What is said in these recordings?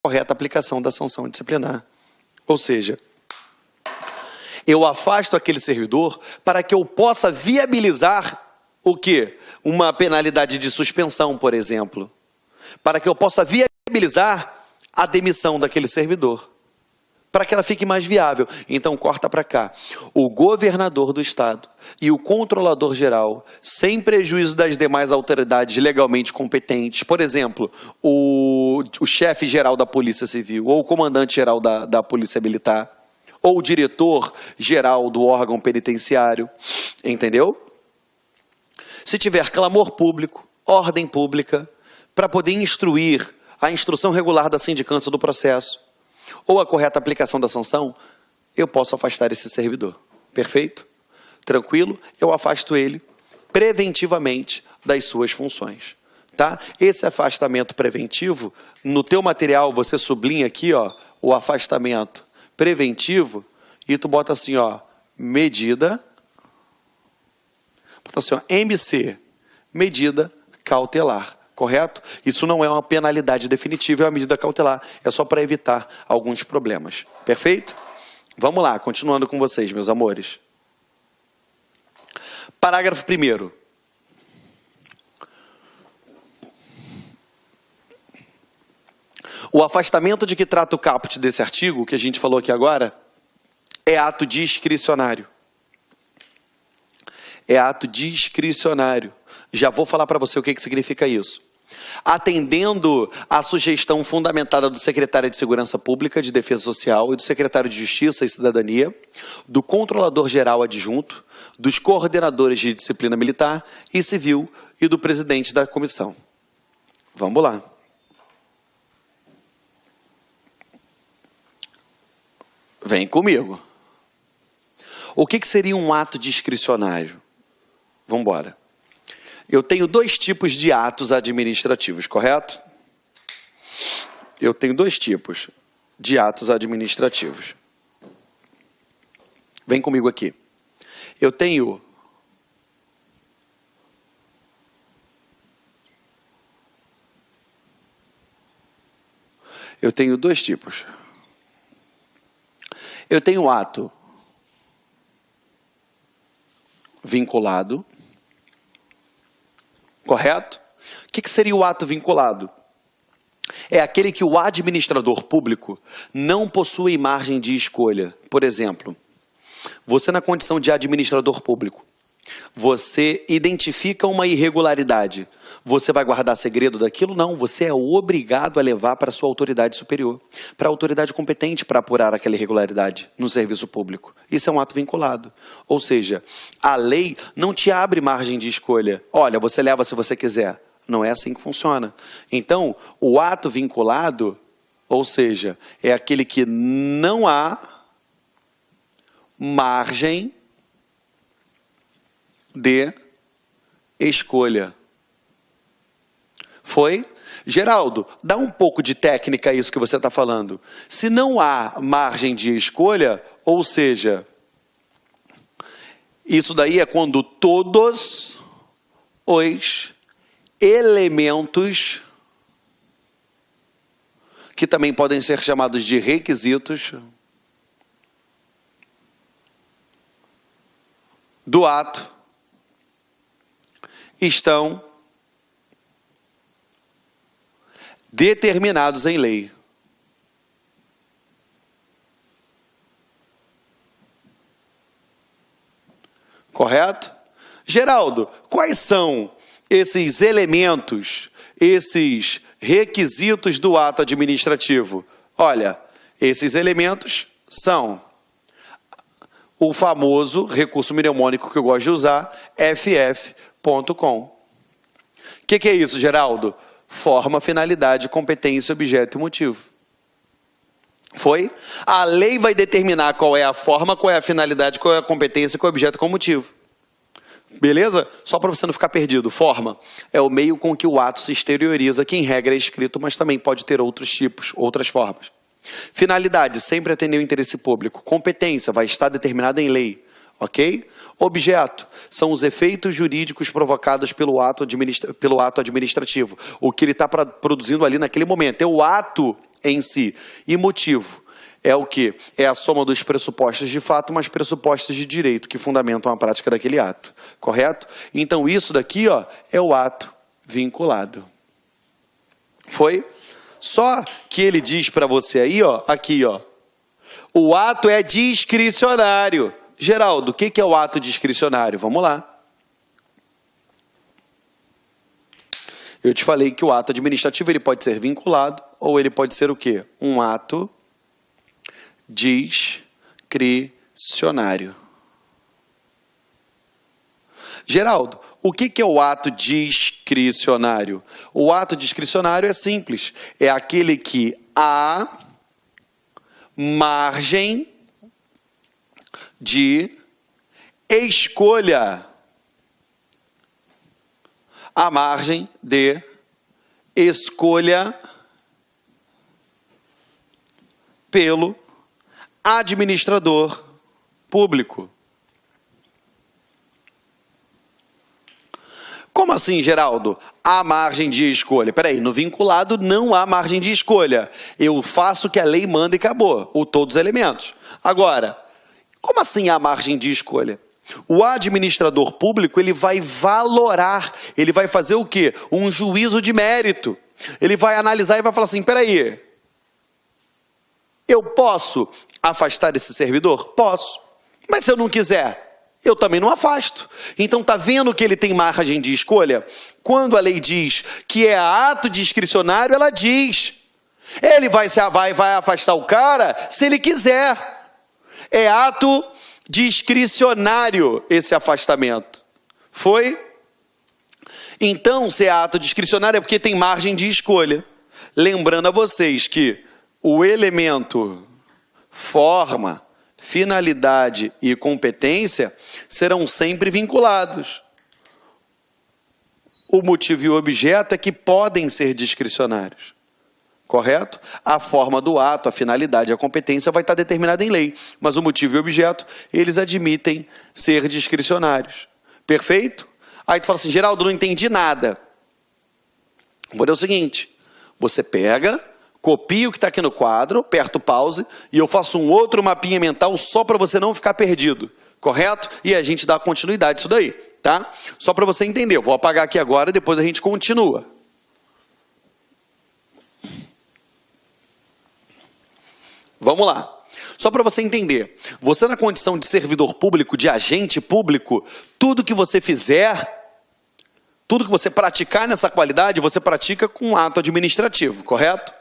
correta aplicação da sanção disciplinar. Ou seja, eu afasto aquele servidor para que eu possa viabilizar o quê? Uma penalidade de suspensão, por exemplo. Para que eu possa viabilizar a demissão daquele servidor. Para que ela fique mais viável. Então, corta para cá. O governador do Estado e o controlador geral, sem prejuízo das demais autoridades legalmente competentes, por exemplo, o chefe geral da Polícia Civil, ou o comandante geral da Polícia Militar, ou o diretor geral do órgão penitenciário, entendeu? Se tiver clamor público, ordem pública, para poder instruir a instrução regular da sindicância do processo, ou a correta aplicação da sanção, eu posso afastar esse servidor. Perfeito? Tranquilo? Eu afasto ele preventivamente das suas funções. Tá? Esse afastamento preventivo, no teu material você sublinha aqui, ó, o afastamento preventivo, e tu bota assim, ó, medida, bota assim, ó, MC, medida cautelar. Correto? Isso não é uma penalidade definitiva, é uma medida cautelar. É só para evitar alguns problemas. Perfeito? Vamos lá, continuando com vocês, meus amores. Parágrafo 1º. O afastamento de que trata o caput desse artigo, que a gente falou aqui agora, é ato discricionário. É ato discricionário. Já vou falar para você o que significa isso. Atendendo à sugestão fundamentada do secretário de Segurança Pública, de Defesa Social e do secretário de Justiça e Cidadania, do controlador-geral adjunto, dos coordenadores de disciplina militar e civil e do presidente da comissão. Vamos lá. Vem comigo. O que seria um ato discricionário? Vamos embora. Eu tenho dois tipos de atos administrativos, correto? Eu tenho dois tipos de atos administrativos. Vem comigo aqui. Eu tenho dois tipos. Eu tenho o ato vinculado. Correto? O que seria o ato vinculado? É aquele que o administrador público não possui margem de escolha. Por exemplo, você na condição de administrador público, você identifica uma irregularidade. Você vai guardar segredo daquilo? Não, você é obrigado a levar para a sua autoridade superior, para a autoridade competente para apurar aquela irregularidade no serviço público. Isso é um ato vinculado. Ou seja, a lei não te abre margem de escolha. Olha, você leva se você quiser. Não é assim que funciona. Então, o ato vinculado, ou seja, é aquele que não há margem de escolha. Foi? Geraldo, dá um pouco de técnica a isso que você está falando. Se não há margem de escolha, ou seja, isso daí é quando todos os elementos, que também podem ser chamados de requisitos, do ato, estão determinados em lei. Correto? Geraldo, quais são esses elementos, esses requisitos do ato administrativo? Olha, esses elementos são o famoso recurso mnemônico que eu gosto de usar, ff.com. O que é isso, Geraldo? Forma, finalidade, competência, objeto e motivo. Foi? A lei vai determinar qual é a forma, qual é a finalidade, qual é a competência, qual é o objeto, qual é o motivo. Beleza? Só para você não ficar perdido. Forma é o meio com que o ato se exterioriza, que em regra é escrito, mas também pode ter outros tipos, outras formas. Finalidade, sempre atender o interesse público. Competência, vai estar determinada em lei. Ok? Objeto, são os efeitos jurídicos provocados pelo ato administrativo. O que ele está produzindo ali naquele momento. É o ato em si. E motivo é o quê? É a soma dos pressupostos de fato mais pressupostos de direito que fundamentam a prática daquele ato. Correto? Então isso daqui, ó, é o ato vinculado. Foi? Só que ele diz para você aí, ó, aqui, ó, o ato é discricionário. Geraldo, o que é o ato discricionário? Vamos lá. Eu te falei que o ato administrativo ele pode ser vinculado ou ele pode ser o quê? Um ato discricionário. Geraldo, o que é o ato discricionário? O ato discricionário é simples. É aquele que há margem de escolha. A margem de escolha pelo administrador público. Como assim, Geraldo? Há margem de escolha. Peraí, no vinculado não há margem de escolha. Eu faço o que a lei manda e acabou. Todos os elementos. Agora, como assim há margem de escolha? O administrador público, ele vai valorar, ele vai fazer o quê? Um juízo de mérito. Ele vai analisar e vai falar assim, peraí, eu posso afastar esse servidor? Posso. Mas se eu não quiser, eu também não afasto. Então tá vendo que ele tem margem de escolha? Quando a lei diz que é ato discricionário, ela diz. Ele vai afastar o cara se ele quiser. É ato discricionário esse afastamento. Foi? Então, se é ato discricionário é porque tem margem de escolha. Lembrando a vocês que o elemento forma, finalidade e competência serão sempre vinculados. O motivo e o objeto é que podem ser discricionários. Correto? A forma do ato, a finalidade e a competência vai estar determinada em lei, mas o motivo e o objeto, eles admitem ser discricionários. Perfeito? Aí tu fala assim, Geraldo, não entendi nada. Vou fazer o seguinte, você pega, copia o que está aqui no quadro, aperta o pause e eu faço um outro mapinha mental só para você não ficar perdido. Correto? E a gente dá continuidade nisso daí, tá? Só para você entender, eu vou apagar aqui agora e depois a gente continua. Vamos lá. Só para você entender, você na condição de servidor público, de agente público, tudo que você fizer, tudo que você praticar nessa qualidade, você pratica com um ato administrativo, correto?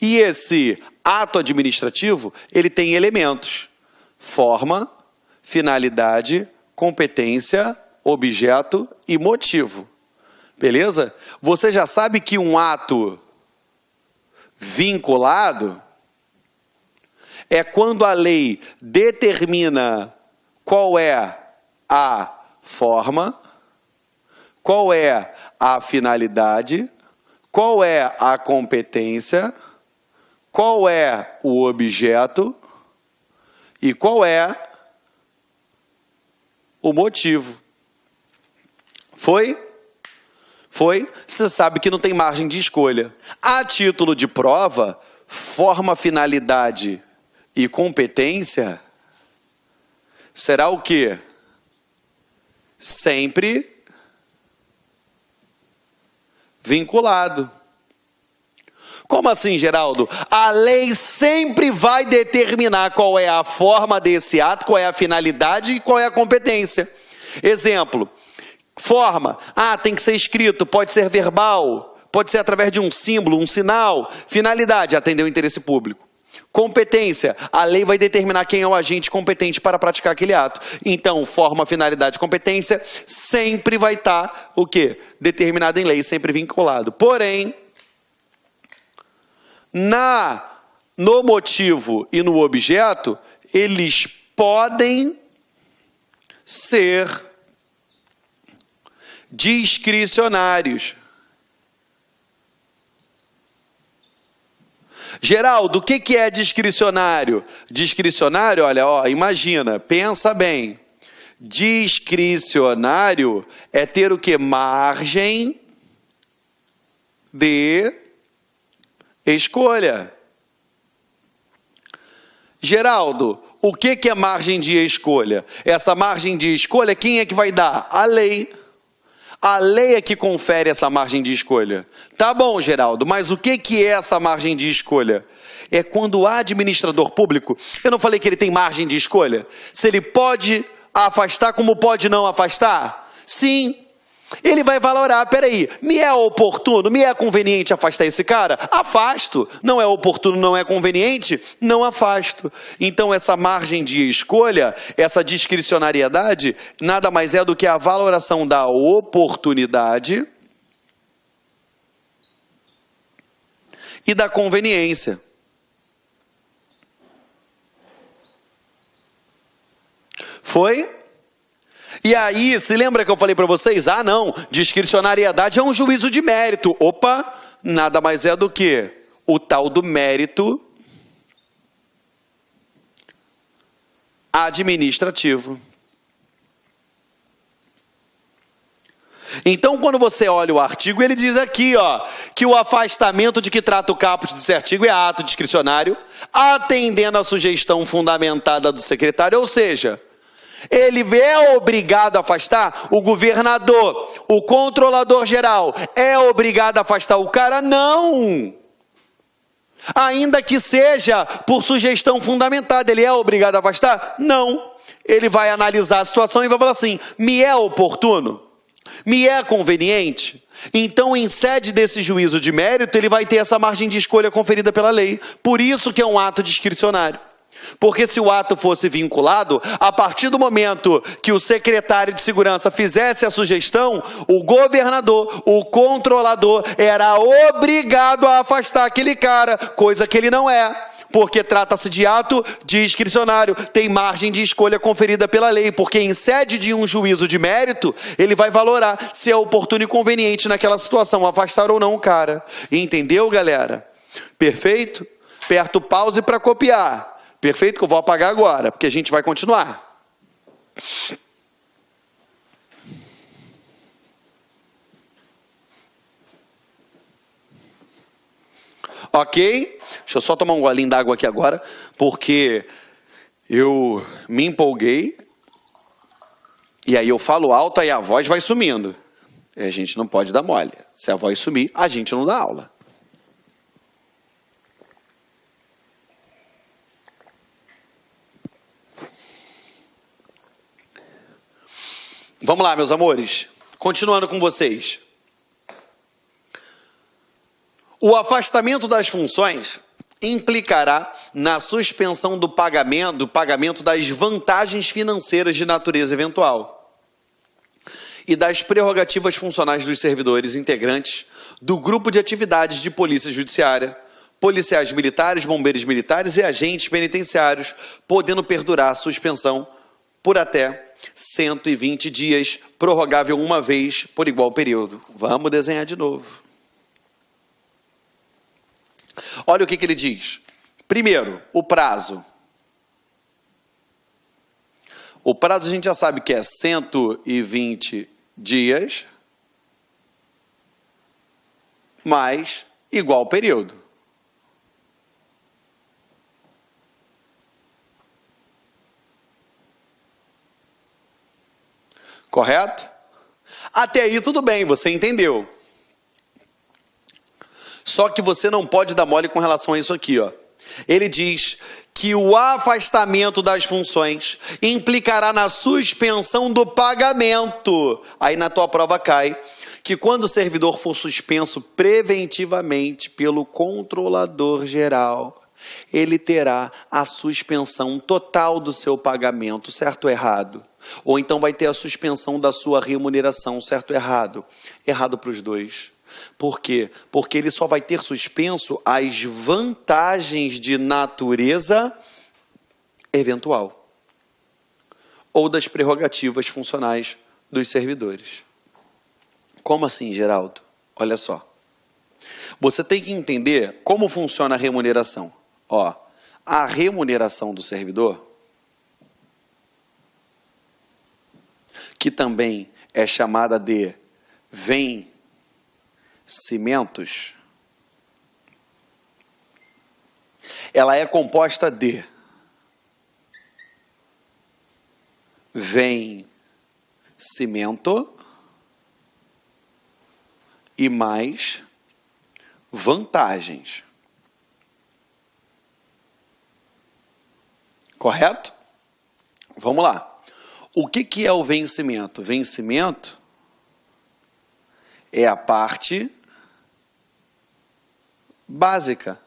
E esse ato administrativo, ele tem elementos: forma, finalidade, competência, objeto e motivo. Beleza? Você já sabe que um ato vinculado é quando a lei determina qual é a forma, qual é a finalidade, qual é a competência, qual é o objeto e qual é o motivo. Foi? Foi? Você sabe que não tem margem de escolha. A título de prova, forma, finalidade e competência será o quê? Sempre vinculado. Como assim, Geraldo? A lei sempre vai determinar qual é a forma desse ato, qual é a finalidade e qual é a competência. Exemplo, forma. Tem que ser escrito, pode ser verbal, pode ser através de um símbolo, um sinal. Finalidade, atender o interesse público. Competência, a lei vai determinar quem é o agente competente para praticar aquele ato. Então, forma, finalidade, competência, sempre vai estar, o quê? Determinado em lei, sempre vinculado. Porém, no motivo e no objeto, eles podem ser discricionários. Geraldo, o que é discricionário? Discricionário, olha, imagina, pensa bem. Discricionário é ter o quê? Margem de escolha. Geraldo, o que é margem de escolha? Essa margem de escolha, quem é que vai dar? A lei. A lei é que confere essa margem de escolha. Tá bom, Geraldo, mas o que é essa margem de escolha? É quando o administrador público, eu não falei que ele tem margem de escolha? Se ele pode afastar, como pode não afastar? Sim. Ele vai valorar, peraí, me é oportuno, me é conveniente afastar esse cara? Afasto. Não é oportuno, não é conveniente? Não afasto. Então essa margem de escolha, essa discricionariedade, nada mais é do que a valoração da oportunidade e da conveniência. Foi? E aí, se lembra que eu falei para vocês? Ah, não, discricionariedade é um juízo de mérito. Opa, nada mais é do que o tal do mérito administrativo. Então, quando você olha o artigo, ele diz aqui, ó, que o afastamento de que trata o caput desse artigo é ato discricionário, atendendo à sugestão fundamentada do secretário, ou seja, ele é obrigado a afastar o governador, o controlador geral, é obrigado a afastar o cara? Não! Ainda que seja por sugestão fundamentada, ele é obrigado a afastar? Não! Ele vai analisar a situação e vai falar assim, me é oportuno? Me é conveniente? Então, em sede desse juízo de mérito, ele vai ter essa margem de escolha conferida pela lei. Por isso que é um ato discricionário. Porque se o ato fosse vinculado, a partir do momento que o secretário de segurança fizesse a sugestão, o governador, o controlador, era obrigado a afastar aquele cara, coisa que ele não é. Porque trata-se de ato discricionário, tem margem de escolha conferida pela lei, porque em sede de um juízo de mérito, ele vai valorar se é oportuno e conveniente naquela situação, afastar ou não o cara. Entendeu, galera? Perfeito? Aperta o pause para copiar. Perfeito? Que eu vou apagar agora, porque a gente vai continuar. Ok? Deixa eu só tomar um golinho d'água aqui agora, porque eu me empolguei, e aí eu falo alto e a voz vai sumindo. E a gente não pode dar mole. Se a voz sumir, a gente não dá aula. Vamos lá, meus amores. Continuando com vocês. O afastamento das funções implicará na suspensão do pagamento das vantagens financeiras de natureza eventual e das prerrogativas funcionais dos servidores integrantes do grupo de atividades de polícia judiciária, policiais militares, bombeiros militares e agentes penitenciários, podendo perdurar a suspensão por até 120 dias, prorrogável uma vez por igual período. Vamos desenhar de novo. Olha o que ele diz. Primeiro, o prazo. O prazo a gente já sabe que é 120 dias mais igual período. Correto? Até aí tudo bem, você entendeu. Só que você não pode dar mole com relação a isso aqui, ó. Ele diz que o afastamento das funções implicará na suspensão do pagamento. Aí na tua prova cai que quando o servidor for suspenso preventivamente pelo controlador geral, ele terá a suspensão total do seu pagamento, certo ou errado? Ou então vai ter a suspensão da sua remuneração, certo ou errado? Errado para os dois. Por quê? Porque ele só vai ter suspenso as vantagens de natureza eventual ou das prerrogativas funcionais dos servidores. Como assim, Geraldo? Olha só. Você tem que entender como funciona a remuneração. Ó, a remuneração do servidor, que também é chamada de vencimentos, ela é composta de vencimento e mais vantagens. Correto? Vamos lá. O que é o vencimento? Vencimento é a parte básica,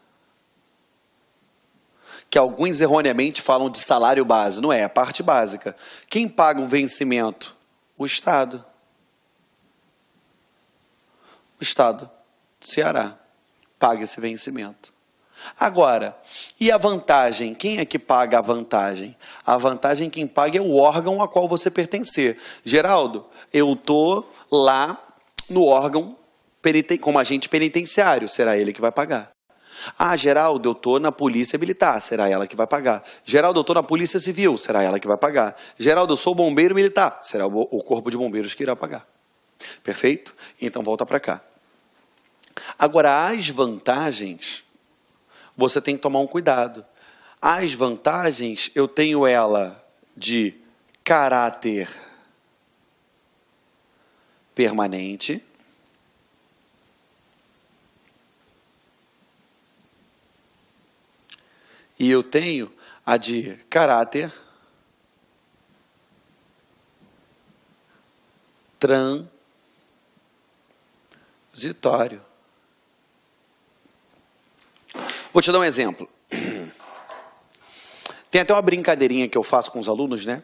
que alguns erroneamente falam de salário base. Não é a parte básica. Quem paga o vencimento? O Estado. O Estado do Ceará paga esse vencimento. Agora, e a vantagem? Quem é que paga a vantagem? A vantagem quem paga é o órgão a qual você pertencer. Geraldo, eu estou lá no órgão como agente penitenciário, será ele que vai pagar. Ah, Geraldo, eu estou na polícia militar, será ela que vai pagar. Geraldo, eu estou na polícia civil, será ela que vai pagar. Geraldo, eu sou bombeiro militar, será o corpo de bombeiros que irá pagar. Perfeito? Então volta para cá. Agora, as vantagens, você tem que tomar um cuidado. As vantagens, eu tenho ela de caráter permanente. E eu tenho a de caráter transitório. Vou te dar um exemplo. Tem até uma brincadeirinha que eu faço com os alunos, né?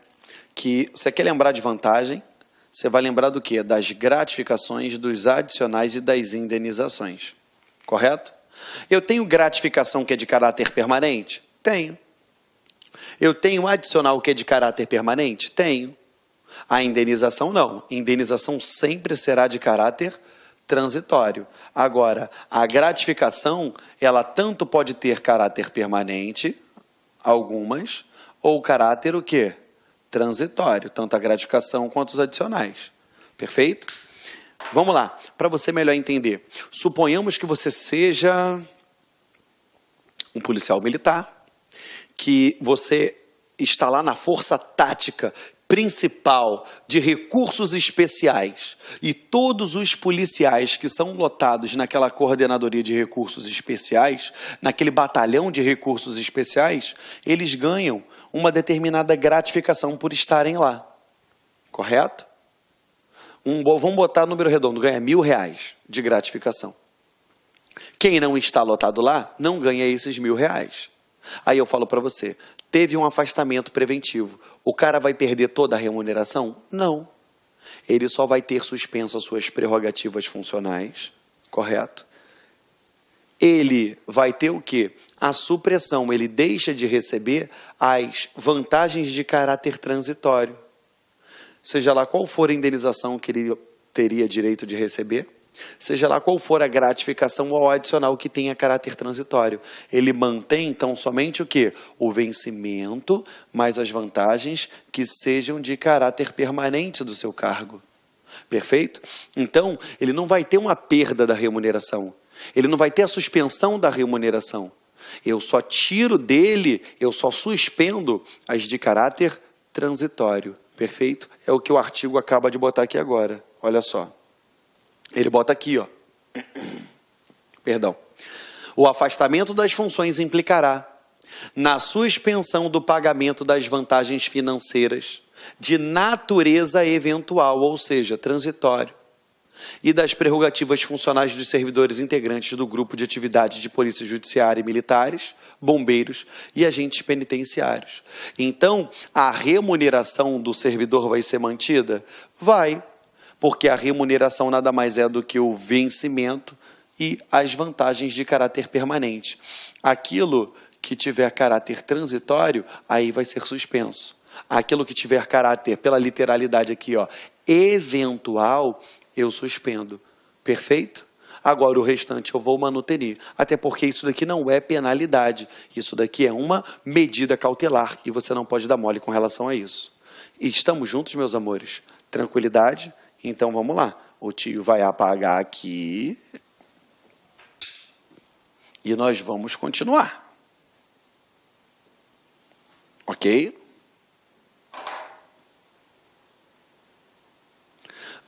Que você quer lembrar de vantagem, você vai lembrar do quê? Das gratificações, dos adicionais e das indenizações. Correto? Eu tenho gratificação que é de caráter permanente? Tenho. Eu tenho adicional que é de caráter permanente? Tenho. A indenização não. Indenização sempre será de caráter transitório. Agora, a gratificação, ela tanto pode ter caráter permanente, algumas, ou caráter o quê? Transitório, tanto a gratificação quanto os adicionais. Perfeito? Vamos lá, para você melhor entender. Suponhamos que você seja um policial militar, que você está lá na força tática principal de recursos especiais e todos os policiais que são lotados naquela coordenadoria de recursos especiais, naquele batalhão de recursos especiais, eles ganham uma determinada gratificação por estarem lá. Correto? Vamos botar número redondo, ganha R$1.000 de gratificação. Quem não está lotado lá, não ganha esses R$1.000. Aí eu falo para você, teve um afastamento preventivo. O cara vai perder toda a remuneração? Não. Ele só vai ter suspensas suas prerrogativas funcionais, correto? Ele vai ter o quê? A supressão, ele deixa de receber as vantagens de caráter transitório. Seja lá qual for a indenização que ele teria direito de receber, seja lá qual for a gratificação ou adicional que tenha caráter transitório. Ele mantém, então, somente o quê? O vencimento, mais as vantagens que sejam de caráter permanente do seu cargo. Perfeito? Então, ele não vai ter uma perda da remuneração. Ele não vai ter a suspensão da remuneração. Eu só tiro dele, eu só suspendo as de caráter transitório. Perfeito? É o que o artigo acaba de botar aqui agora. Olha só. Ele bota aqui, ó. Perdão. O afastamento das funções implicará na suspensão do pagamento das vantagens financeiras de natureza eventual, ou seja, transitório, e das prerrogativas funcionais dos servidores integrantes do grupo de atividades de polícia judiciária e militares, bombeiros e agentes penitenciários. Então, a remuneração do servidor vai ser mantida? Vai, porque a remuneração nada mais é do que o vencimento e as vantagens de caráter permanente. Aquilo que tiver caráter transitório, aí vai ser suspenso. Aquilo que tiver caráter, pela literalidade aqui, ó, eventual, eu suspendo. Perfeito? Agora o restante eu vou manutenir. Até porque isso daqui não é penalidade. Isso daqui é uma medida cautelar e você não pode dar mole com relação a isso. E estamos juntos, meus amores? Tranquilidade? Então vamos lá. O tio vai apagar aqui e nós vamos continuar. Ok?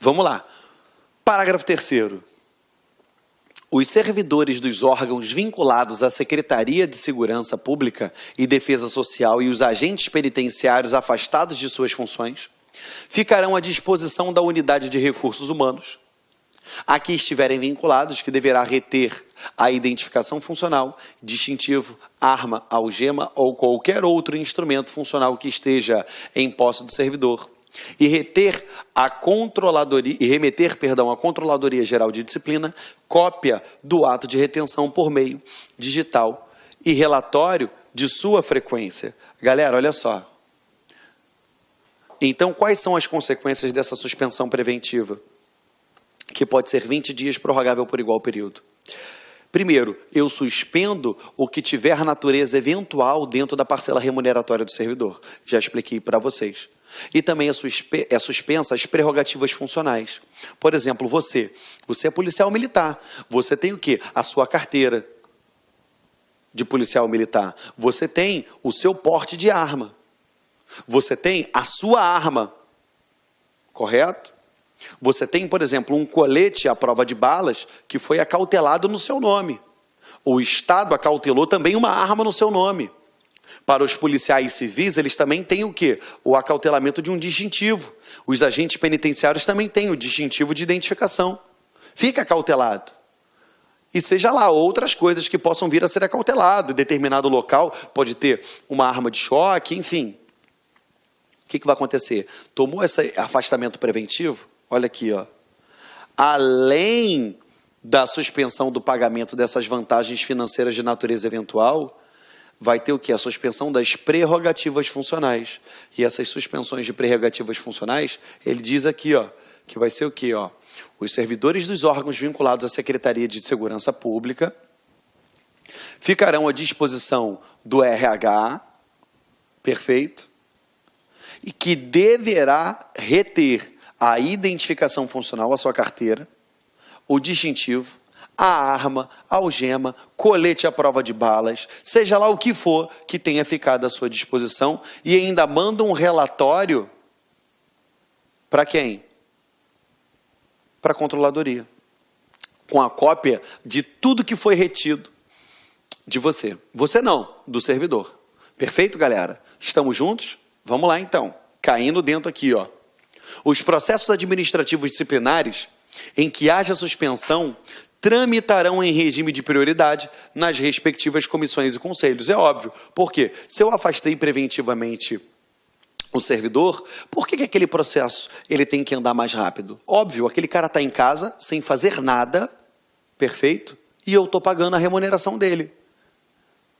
Vamos lá. Parágrafo 3º. Os servidores dos órgãos vinculados à Secretaria de Segurança Pública e Defesa Social e os agentes penitenciários afastados de suas funções ficarão à disposição da Unidade de Recursos Humanos, a que estiverem vinculados, que deverá reter a identificação funcional, distintivo, arma, algema ou qualquer outro instrumento funcional que esteja em posse do servidor, e remeter à Controladoria Geral de Disciplina cópia do ato de retenção por meio digital e relatório de sua frequência. Galera, olha só. Então, quais são as consequências dessa suspensão preventiva? Que pode ser 20 dias, prorrogável por igual período. Primeiro, eu suspendo o que tiver natureza eventual dentro da parcela remuneratória do servidor. Já expliquei para vocês. E também é suspensa as prerrogativas funcionais. Por exemplo, você é policial militar. Você tem o quê? A sua carteira de policial militar. Você tem o seu porte de arma. Você tem a sua arma. Correto? Você tem, por exemplo, um colete à prova de balas que foi acautelado no seu nome. O Estado acautelou também uma arma no seu nome. Para os policiais civis, eles também têm o quê? O acautelamento de um distintivo. Os agentes penitenciários também têm o distintivo de identificação. Fica acautelado. E seja lá outras coisas que possam vir a ser acautelado. Em determinado local pode ter uma arma de choque, enfim. O que vai acontecer? Tomou esse afastamento preventivo? Olha aqui, ó. Além da suspensão do pagamento dessas vantagens financeiras de natureza eventual, vai ter o quê? A suspensão das prerrogativas funcionais. E essas suspensões de prerrogativas funcionais, ele diz aqui, ó, que vai ser o quê? Ó? Os servidores dos órgãos vinculados à Secretaria de Segurança Pública ficarão à disposição do RH, perfeito, e que deverá reter a identificação funcional, a sua carteira, o distintivo, a arma, a algema, colete à prova de balas, seja lá o que for que tenha ficado à sua disposição, e ainda manda um relatório para quem? Para a controladoria, com a cópia de tudo que foi retido de você. Você não, do servidor. Perfeito, galera? Estamos juntos? Vamos lá, então. Caindo dentro aqui, ó. Os processos administrativos disciplinares em que haja suspensão tramitarão em regime de prioridade nas respectivas comissões e conselhos. É óbvio. Por quê? Se eu afastei preventivamente o servidor, por que aquele processo ele tem que andar mais rápido? Óbvio, aquele cara está em casa, sem fazer nada, perfeito, e eu estou pagando a remuneração dele.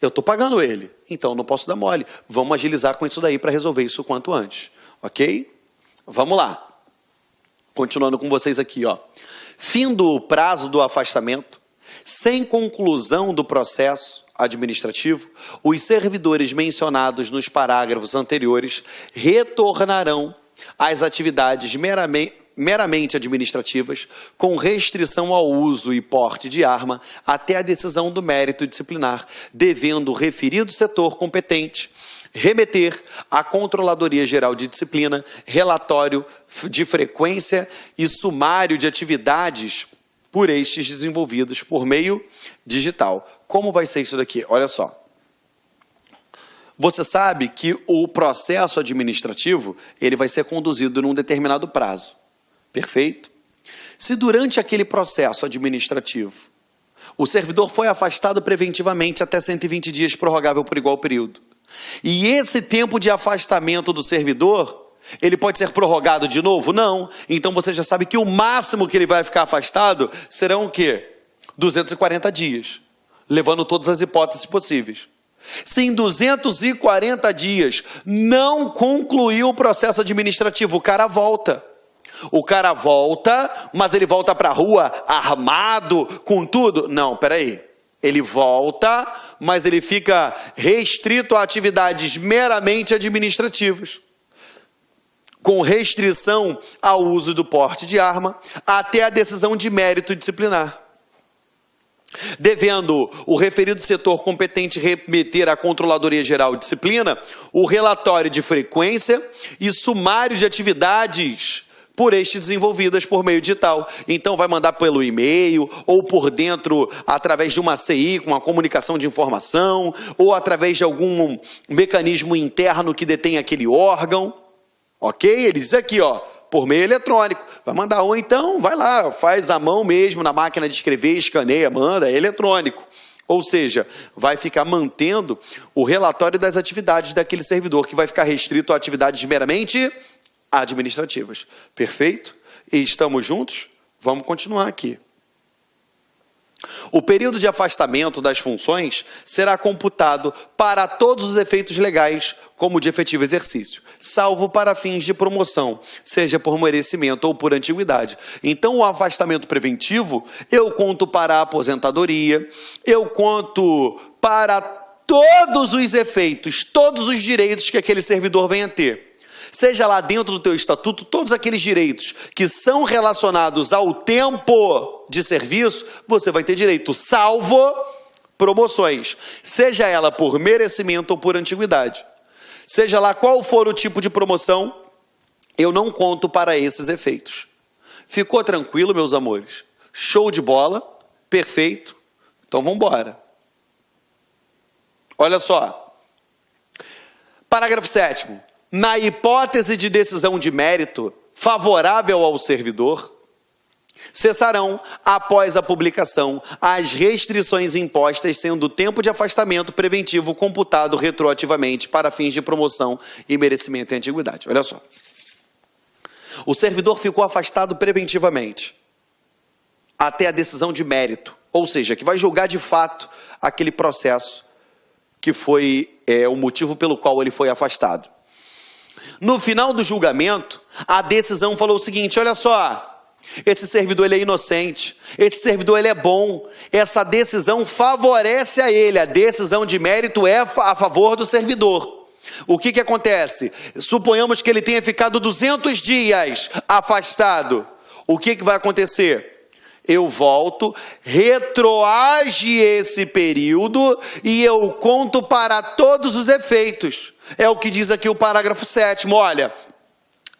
Eu estou pagando ele, então não posso dar mole. Vamos agilizar com isso daí para resolver isso quanto antes. Ok? Vamos lá. Continuando com vocês aqui, ó. Findo o prazo do afastamento, sem conclusão do processo administrativo, os servidores mencionados nos parágrafos anteriores retornarão às atividades meramente administrativas, com restrição ao uso e porte de arma até a decisão do mérito disciplinar, devendo o referido setor competente remeter à Controladoria Geral de Disciplina relatório de frequência e sumário de atividades por estes desenvolvidos por meio digital. Como vai ser isso daqui? Olha só. Você sabe que o processo administrativo ele vai ser conduzido num determinado prazo. Perfeito? Se durante aquele processo administrativo o servidor foi afastado preventivamente até 120 dias, prorrogável por igual período, e esse tempo de afastamento do servidor, ele pode ser prorrogado de novo? Não. Então você já sabe que o máximo que ele vai ficar afastado serão o quê? 240 dias, levando todas as hipóteses possíveis. Se em 240 dias não concluiu o processo administrativo, o cara volta. O cara volta, mas ele volta para a rua armado, com tudo? Não, peraí. Ele volta, mas ele fica restrito a atividades meramente administrativas, com restrição ao uso do porte de arma, até a decisão de mérito disciplinar. Devendo o referido setor competente remeter à Controladoria Geral de Disciplina o relatório de frequência e sumário de atividades por este desenvolvidas por meio digital. Então vai mandar pelo e-mail, ou por dentro, através de uma CI, com uma comunicação de informação, ou através de algum mecanismo interno que detém aquele órgão. Ok? Ele diz aqui, ó, por meio eletrônico. Vai mandar, ou então, vai lá, faz à mão mesmo, na máquina de escrever, escaneia, manda, é eletrônico. Ou seja, vai ficar mantendo o relatório das atividades daquele servidor, que vai ficar restrito a atividades meramente administrativas. Perfeito? E estamos juntos? Vamos continuar aqui. O período de afastamento das funções será computado para todos os efeitos legais, como de efetivo exercício, salvo para fins de promoção, seja por merecimento ou por antiguidade. Então, o afastamento preventivo, eu conto para a aposentadoria, eu conto para todos os efeitos, todos os direitos que aquele servidor venha a ter. Seja lá dentro do teu estatuto, todos aqueles direitos que são relacionados ao tempo de serviço, você vai ter direito, salvo promoções, seja ela por merecimento ou por antiguidade. Seja lá qual for o tipo de promoção, eu não conto para esses efeitos. Ficou tranquilo, meus amores? Show de bola? Perfeito? Então vamos embora. Olha só. Parágrafo 7º. Na hipótese de decisão de mérito favorável ao servidor, cessarão, após a publicação, as restrições impostas, sendo o tempo de afastamento preventivo computado retroativamente para fins de promoção e merecimento e antiguidade. Olha só. O servidor ficou afastado preventivamente até a decisão de mérito, ou seja, que vai julgar de fato aquele processo que foi o motivo pelo qual ele foi afastado. No final do julgamento, a decisão falou o seguinte, olha só, esse servidor ele é inocente, esse servidor ele é bom, essa decisão favorece a ele, a decisão de mérito é a favor do servidor. O que acontece? Suponhamos que ele tenha ficado 200 dias afastado. O que vai acontecer? Eu volto, retroage esse período e eu conto para todos os efeitos. É o que diz aqui o parágrafo 7º, olha,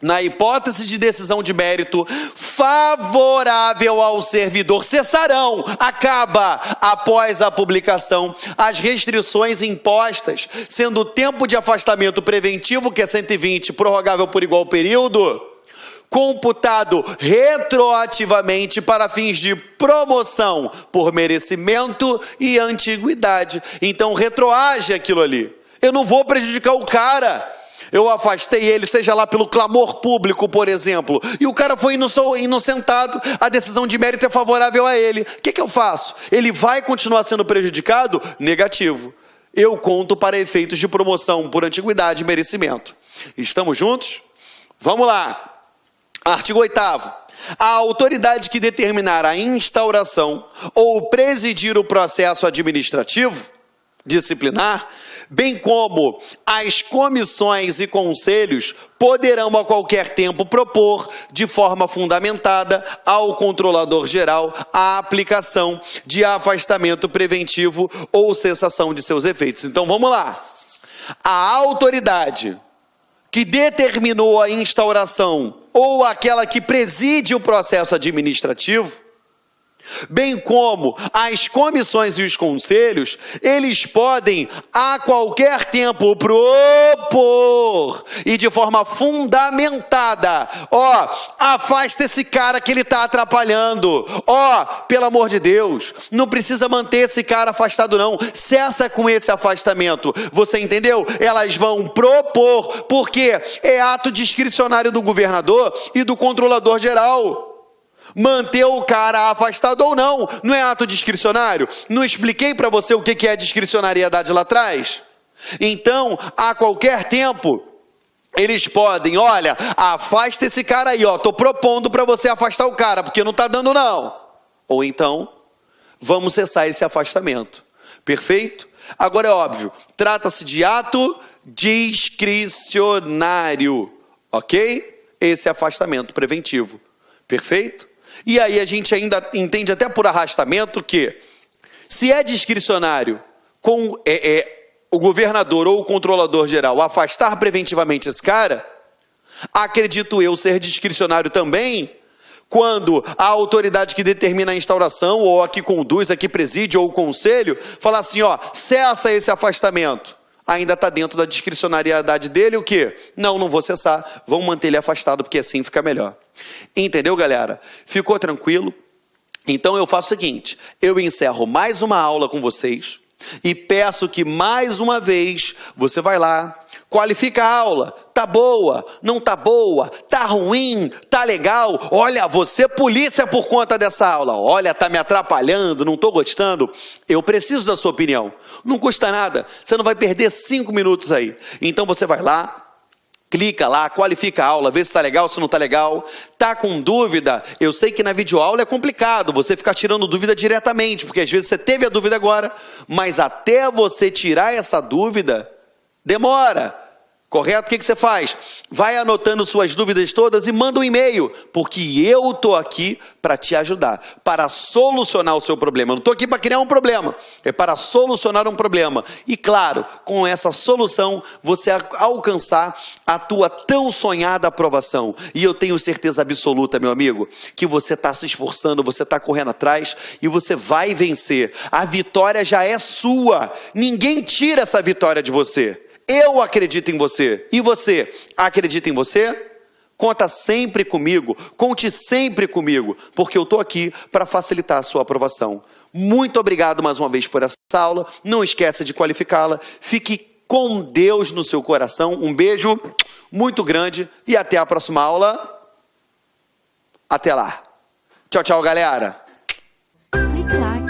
na hipótese de decisão de mérito favorável ao servidor, cessarão, acaba após a publicação, as restrições impostas, sendo o tempo de afastamento preventivo, que é 120, prorrogável por igual período, computado retroativamente para fins de promoção por merecimento e antiguidade. Então retroage aquilo ali. Eu não vou prejudicar o cara. Eu afastei ele, seja lá pelo clamor público, por exemplo, e o cara foi inocentado, a decisão de mérito é favorável a ele. O que eu faço? Ele vai continuar sendo prejudicado? Negativo. Eu conto para efeitos de promoção por antiguidade e merecimento. Estamos juntos? Vamos lá. Artigo 8º. A autoridade que determinar a instauração ou presidir o processo administrativo, disciplinar, bem como as comissões e conselhos, poderão a qualquer tempo propor, de forma fundamentada, ao controlador geral a aplicação de afastamento preventivo ou cessação de seus efeitos. Então vamos lá. A autoridade que determinou a instauração ou aquela que preside o processo administrativo, bem como as comissões e os conselhos, eles podem a qualquer tempo propor e de forma fundamentada, afasta esse cara que ele está atrapalhando, pelo amor de Deus, não precisa manter esse cara afastado não, cessa com esse afastamento, você entendeu? Elas vão propor, porque é ato discricionário do governador e do controlador geral. Manter o cara afastado ou não, não é ato discricionário? Não expliquei para você o que é discricionariedade lá atrás? Então, a qualquer tempo, eles podem, olha, afasta esse cara aí, estou propondo para você afastar o cara, porque não está dando não. Ou então, vamos cessar esse afastamento. Perfeito? Agora é óbvio, trata-se de ato discricionário, ok? Esse afastamento preventivo. Perfeito? E aí a gente ainda entende até por arrastamento que, se é discricionário com o governador ou o controlador geral afastar preventivamente esse cara, Acredito eu ser discricionário também, quando a autoridade que determina a instauração, ou a que conduz, a que preside, ou o conselho, fala assim, ó, cessa esse afastamento. Ainda está dentro da discricionariedade dele o quê? Não vou cessar, vamos manter ele afastado, porque assim fica melhor. Entendeu, galera? Ficou tranquilo? Então eu faço o seguinte, eu encerro mais uma aula com vocês, e peço que mais uma vez, você vai lá, qualifica a aula, tá boa, não tá boa, tá ruim, tá legal, olha, você polícia por conta dessa aula, olha, tá me atrapalhando, não tô gostando, eu preciso da sua opinião, não custa nada, você não vai perder 5 minutos aí, então você vai lá, clica lá, qualifica a aula, vê se está legal, se não está legal. Está com dúvida? Eu sei que na videoaula é complicado você ficar tirando dúvida diretamente, porque às vezes você teve a dúvida agora, mas até você tirar essa dúvida, demora. Correto? O que você faz? Vai anotando suas dúvidas todas e manda um e-mail, porque eu estou aqui para te ajudar, para solucionar o seu problema. Eu não estou aqui para criar um problema, é para solucionar um problema. E claro, com essa solução, você alcançar a tua tão sonhada aprovação. E eu tenho certeza absoluta, meu amigo, que você está se esforçando, você está correndo atrás e você vai vencer. A vitória já é sua. Ninguém tira essa vitória de você. Eu acredito em você. E você acredita em você? Conta sempre comigo. Conte sempre comigo. Porque eu estou aqui para facilitar a sua aprovação. Muito obrigado mais uma vez por essa aula. Não esqueça de qualificá-la. Fique com Deus no seu coração. Um beijo muito grande. E até a próxima aula. Até lá. Tchau, tchau, galera. Clique lá.